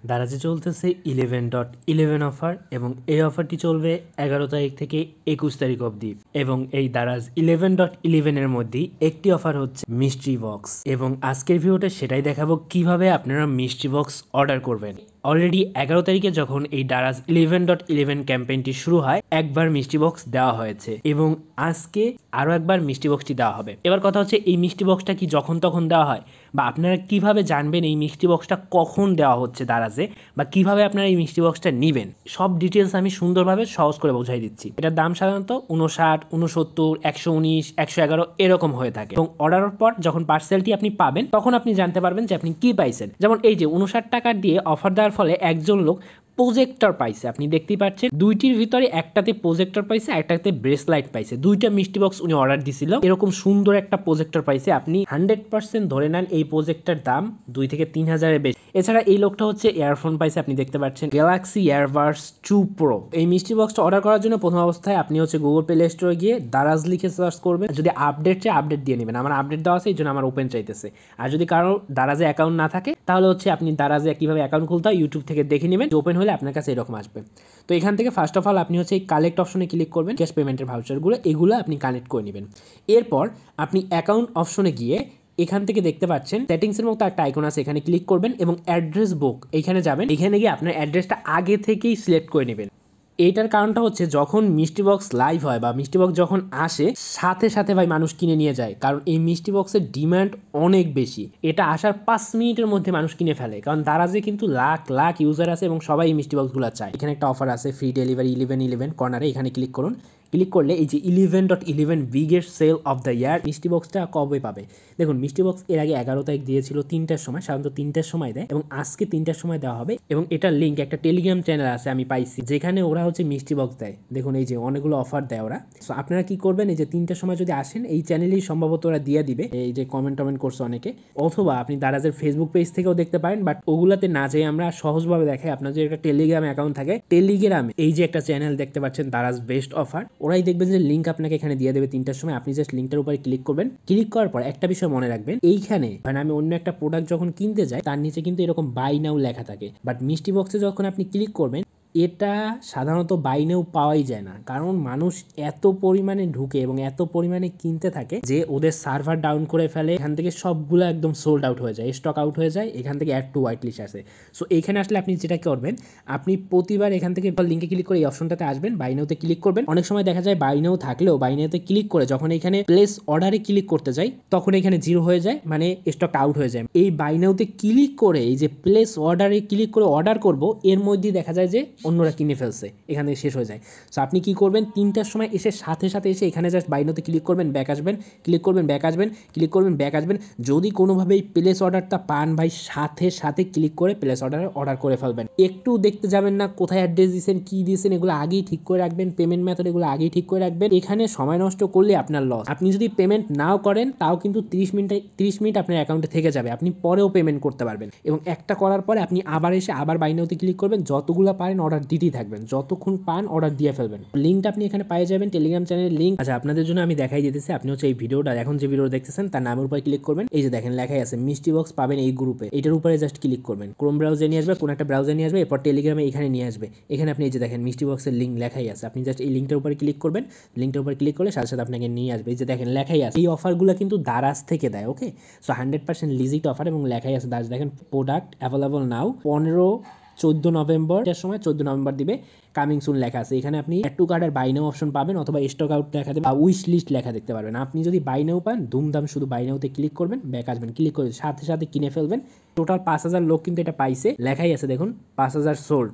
দারাজে চলতেছে 11.11 অফার এবং এই অফারটি চলবে 11 তারিখ থেকে 21 তারিখ অবধি। এবং এই দারাজ 11.11 এর মধ্যেই একটি অফার হচ্ছে মিস্ট্রি বক্স, এবং আজকের ভিডিওতে সেটাই দেখাবো কিভাবে আপনারা মিস্ট্রি বক্স অর্ডার করবেন। অলরেডি 11 তারিখে যখন এই দারাজ 11.11 ক্যাম্পেইনটি শুরু হয়, একবার মিস্ট্রি বক্স দেওয়া হয়েছে এবং আজকে আরও একবার মিস্ট্রি বক্সটি দেওয়া হবে। এবার কথা হচ্ছে, এই মিস্ট্রি বক্সটা কি যখন তখন দেওয়া হয়, বা আপনারা কিভাবে জানবেন এই মিস্ট্রি বক্সটা কখন দেওয়া হচ্ছে দারাজে, বা কিভাবে আপনারা এই মিস্ট্রি বক্সটা নেবেন, সব ডিটেলস আমি সুন্দরভাবে সহজ করে বোঝাই দিচ্ছি। এটার দাম সাধারণত 59, 69, 119, 111 এরকম হয়ে থাকে। এবং অর্ডারের পর যখন পার্সেলটি আপনি পাবেন তখন আপনি জানতে পারবেন যে আপনি কি পাইছেন। যেমন এই যে 59 টাকা দিয়ে অফার দেওয়ার ফলে একজন লোক প্রজেক্টর পাইছে, আপনি দেখতেই পাচ্ছেন। দুইটির ভিতরে একটাতে প্রজেক্টর পাইছে, একটাতে ব্রেসলাইট পাইছে। দুইটা মিস্ট্রি বক্স উনি অর্ডার দিছিল, এরকম সুন্দর একটা প্রজেক্টর পাইছে। আপনি 100% ধরে নেন এই প্রজেক্টর দাম 2 থেকে 3 হাজারের বেশি। এছাড়া এই লোকটা হচ্ছে ইয়ারফোন পাইছে, আপনি দেখতে পাচ্ছেন গ্যালাক্সি এয়ারবাডস 2 প্রো। এই মিস্ট্রি বক্সটা অর্ডার করার জন্য প্রথম অবস্থায় আপনি হচ্ছে গুগল প্লে স্টোরে গিয়ে দারাজ লিখে সার্চ করবেন। যদি আপডেট চাই আপডেট দিয়ে নেবেন, আমার আপডেট দেওয়া আছে এই জন্য আমার ওপেন চাইতেছে। আর যদি কারো দারাজে অ্যাকাউন্ট না থাকে তাহলে হচ্ছে আপনি দারাজে কিভাবে অ্যাকাউন্ট খুলতে হয় ইউটিউব থেকে দেখে নেবেন, ওপেন হলে আপনার কাছে এরকম আসবে। তো এখান থেকে ফার্স্ট অফ অল আপনি হচ্ছে এই কালেক্ট অপশনে ক্লিক করবেন, ক্যাশ পেমেন্টের ভাউচারগুলো এগুলো আপনি কানেক্ট করে নেবেন। এরপর আপনি অ্যাকাউন্ট অপশনে গিয়ে এখান থেকে দেখতে পাচ্ছেন সেটিংসের মতো একটা আইকন আছে, এখানে ক্লিক করবেন এবং অ্যাড্রেস বুক এইখানে যাবেন। এখানে গিয়ে আপনার অ্যাড্রেসটা আগে থেকেই সিলেক্ট করে নেবেন। এইটার কারণটা হচ্ছে যখন মিস্ট্রি বক্স লাইভ হয় বা মিস্ট্রি বক্স যখন আসে সাথে সাথে ভাই মানুষ কিনে নিয়ে যায়, কারণ এই মিস্ট্রি বক্সের ডিমান্ড অনেক বেশি। এটা আসার 5 মিনিটের মধ্যে মানুষ কিনে ফেলে, কারণ দারাজে কিন্তু লাখ লাখ ইউজার আছে এবং সবাই এই মিস্ট্রি বক্সগুলো চায়। এখানে একটা অফার আছে, ফ্রি ডেলিভারি 11.11 কর্নারে, এখানে ক্লিক করুন। ক্লিক করলে এই যে 11.11 biggest sale of the year mystery বক্সটা কবে পাবে। দেখুন মিস্ট্রি বক্স এর আগে 11 তারিখ দিয়েছিল 3টার সময়, সাধারণত 3টার সময় দেয়, এবং আজকে 3টার সময় দেওয়া হবে। এবং এটার লিঙ্ক একটা টেলিগ্রাম চ্যানেল আছে আমি পাইছি, যেখানে ওরা হচ্ছে মিস্ট্রি বক্স দেয়। দেখুন এই যে অনেকগুলো অফার দেয় ওরা। সো আপনারা কি করবেন, এই যে 3টার সময় যদি আসেন এই চ্যানেলেই সম্ভবত ওরা দিয়ে দিবে। এই যে কমেন্ট করছে অনেকে, অথবা আপনি দারাজের ফেসবুক পেজ থেকেও দেখতে পারেন, বাট ওগুলাতে না যেয়ে আমরা সহজভাবে দেখাই। আপনার যে একটা টেলিগ্রাম অ্যাকাউন্ট থাকে, টেলিগ্রামে এই যে একটা চ্যানেল দেখতে পাচ্ছেন দারাজ বেস্ট অফার, ওরাই দেখবেন যে লিঙ্ক আপনাকে এখানে দিয়ে দেবে 3টার সময়। আপনি জাস্ট লিঙ্কটার উপরে ক্লিক করবেন। ক্লিক করার পর একটা বিষয় মনে রাখবেন, এইখানে মানে আমি অন্য একটা প্রোডাক্ট যখন কিনতে যাই তার নিচে কিন্তু এরকম বাই নাও লেখা থাকে, বাট মিস্ট্রি বক্সে যখন আপনি ক্লিক করবেন এটা সাধারণত বাইনেও পাওয়াই যায় না, কারণ মানুষ এত পরিমাণে ঢুকে এবং এত পরিমাণে কিনতে থাকে যে ওদের সার্ভার ডাউন করে ফেলে। এখান থেকে সবগুলো একদম সোল্ড আউট হয়ে যায়, স্টক আউট হয়ে যায়। এখান থেকে অ্যাড টু হোয়াইট লিস্ট আসে। সো এইখানে আসলে আপনি যেটা করবেন, আপনি প্রতিবার এখান থেকে লিঙ্কে ক্লিক করে এই অপশনটাতে আসবেন, বাইনেওতে ক্লিক করবেন। অনেক সময় দেখা যায় বাইনেও থাকলেও বাইনেওতে ক্লিক করে যখন এখানে প্লেস অর্ডারে ক্লিক করতে যাই তখন এখানে 0 হয়ে যায়, মানে স্টক আউট হয়ে যায়। এই বাইনেওতে ক্লিক করে এই যে প্লেস অর্ডারে ক্লিক করে অর্ডার করব, এর মধ্যে দেখা যায় যে অন্যরা কিনে ফেলছে, এখান থেকে শেষ হয়ে যায়। সো আপনি কি করবেন, 3টার সময় এসে সাথে সাথে এসে এখানে জাস্ট বাইনোতে ক্লিক করবেন, ব্যাক আসবেন, ক্লিক করবেন, ব্যাক আসবেন, ক্লিক করবেন, ব্যাক আসবেন। যদি কোনোভাবে এই প্লেস অর্ডারটা পান ভাই, সাথে সাথে ক্লিক করে প্লেস অর্ডার করে ফেলবেন। একটু দেখতে যাবেন না কোথায় অ্যাড্রেস দিয়েছেন, কি দিয়েছেন, এগুলো আগেই ঠিক করে রাখবেন। পেমেন্ট মেথড এগুলো আগেই ঠিক করে রাখবেন। এখানে সময় নষ্ট করলে আপনার লস। আপনি যদি পেমেন্ট নাও করেন তাও কিন্তু 30 মিনিট আপনার অ্যাকাউন্টে থেকে যাবে, আপনি পরেও পেমেন্ট করতে পারবেন। এবং একটা করার পরে আপনি আবার এসে আবার বাইনোতে ক্লিক করবেন, যতগুলো পারেন অর্ডার দিতেই থাকবেন, যতক্ষণ পান অর্ডার দিয়ে ফেলবেন। লিঙ্কটা আপনি এখানে পেয়ে যাবেন, টেলিগ্রাম চ্যানেলের লিঙ্ক। আচ্ছা আপনাদের জন্য আমি দেখাই দিতেছি। আপনি হচ্ছে এই ভিডিওটা এখন যে ভিডিও দেখতেছেন তার নামের উপরে ক্লিক করবেন। এই যে দেখেন লেখাই আছে মিস্ট্রি বক্স পাবেন এই গ্রুপে, এটার উপরে জাস্ট ক্লিক করবেন। ক্রোম ব্রাউজার নিয়ে আসবে, কোন একটা ব্রাউজার নিয়ে আসবে, এরপর টেলিগ্রামে এখানে নিয়ে আসবে। এখানে আপনি এই যে দেখেন মিস্ট্রি বক্সের লিঙ্ক লেখাই আছে, আপনি জাস্ট এই লিঙ্কটার উপরে ক্লিক করবেন। লিঙ্কটার উপরে ক্লিক করলে সাথে সাথে আপনাকে নিয়ে আসবে। এই যে দেখেন লেখাই আছে এই অফারগুলো কিন্তু দারাজ থেকে দেয়। ওকে, সো 100% লিজিট অফার এবং লেখাই আছে দারাজ। দেখেন প্রোডাক্ট অ্যাভেলেবল নাও 14 নভেম্বর সময় 14 নভেম্বর দিবে, কামিং সুন লেখা আছে। এখানে আপনি অ্যাড টু কার্ডের বাই নাও অপশন পাবেন, অথবা স্টক আউট লেখা দেবে, বা উইশ লিস্ট লেখা দেখতে পারবেন। আপনি যদি বাই নাও পান ধুমধাম শুধু বাই নাওতে ক্লিক করবেন, ব্যাক আসবেন, ক্লিক করে সাথে সাথে কিনে ফেলবেন। টোটাল 5,000 লোক কিন্তু এটা পাইছে, লেখাই আছে দেখুন 5,000 সোল্ড।